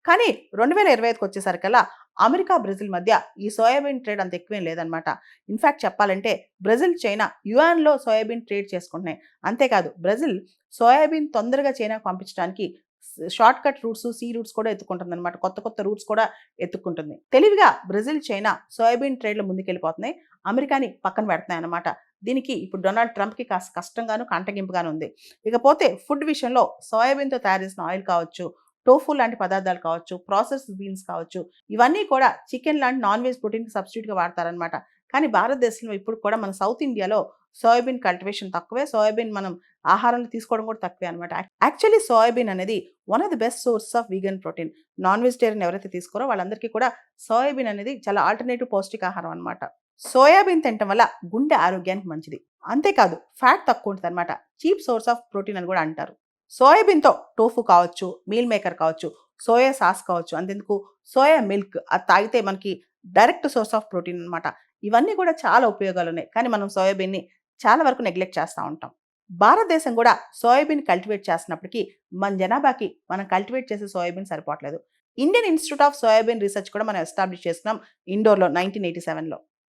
కానీ 2025కి వచ్చేసరికల్లా America, Brazil మధ్య ఈ సోయాబీన్ ట్రేడ్ అంత ఎక్కువేం లేదనమాట. ఇన్‌ఫాక్ట్ చెప్పాలంటే బ్రెజిల్, చైనా యువాన్‌లో సోయాబీన్ ట్రేడ్ చేసుకుంటున్నాయి. అంతేకాదు బ్రెజిల్ సోయాబీన్ తొందరగా చైనాకు పంపించడానికి short cut roots, see roots కూడా ఎత్తుకుంటుందనమాట. కొత్త కొత్త రూట్స్ కూడా ఎత్తుక్కుంటుంది. తెలివిగా బ్రెజిల్, చైనా సోయాబీన్ ట్రేడ్‌లో ముందుకెళ్ళిపోతున్నాయి. అమెరికాని పక్కన పెడుతున్నాయన్నమాట. దీనికి ఇప్పుడు డొనాల్డ్ ట్రంప్‌కి కాస్త కష్టంగాను, కంటగింపుగాను ఉంది. ఇకపోతే ఫుడ్ విషయంలో సోయాబీన్‌తో తయారు చేసిన ఆయిల్ కావచ్చు, టోఫు లాంటి పదార్థాలు కావచ్చు, ప్రాసెస్డ్ బీన్స్ కావచ్చు, ఇవన్నీ కూడా చికెన్ లాంటి నాన్ వెజ్ ప్రోటీన్‌కి సబ్‌స్టిట్యూట్‌గా వాడతారనమాట. కానీ భారతదేశంలో ఇప్పుడు కూడా మన సౌత్ ఇండియాలో సోయాబీన్ కల్టివేషన్ తక్కువే. సోయాబీన్ మనం ఆహారంలో తీసుకోవడం కూడా తక్కువే అనమాట. యాక్చువల్లీ సోయాబీన్ అనేది one of the best sources of vegan protein. Non vegetarian ఎవరైతే తీసుకోరో వాళ్ళందరికీ కూడా సోయాబీన్ అనేది చాలా ఆల్టర్‌నేటివ్ పౌష్టికాహారం అనమాట. సోయాబీన్ తినటం వల్ల గుండె ఆరోగ్యానికి మంచిది. అంతేకాదు ఫ్యాట్ తక్కువ ఉంటదనమాట. చీప్ సోర్స్ ఆఫ్ ప్రోటీన్ అని కూడా అంటారు. సోయాబీన్‌తో టోఫు కావచ్చు, మీల్ మేకర్ కావచ్చు, సోయా సాస్ కావచ్చు, అంతెందుకు సోయా మిల్క్ అది తాగితే మనకి డైరెక్ట్ సోర్స్ ఆఫ్ ప్రోటీన్ అనమాట. ఇవన్నీ కూడా చాలా ఉపయోగాలున్నాయి. కానీ మనం సోయాబీన్‌ని చాలా వరకు నెగ్లెక్ట్ చేస్తా ఉంటాం. భారతదేశం కూడా సోయాబీన్ కల్టివేట్ చేస్తున్నప్పటికీ మన జనాభాకి మనం కల్టివేట్ చేసే సోయాబీన్ సరిపోవట్లేదు. Indian institute of soybean research కూడా మనం ఎస్టాబ్లిష్ చేసుకున్నాం ఇండోర్‌లో 1987లో.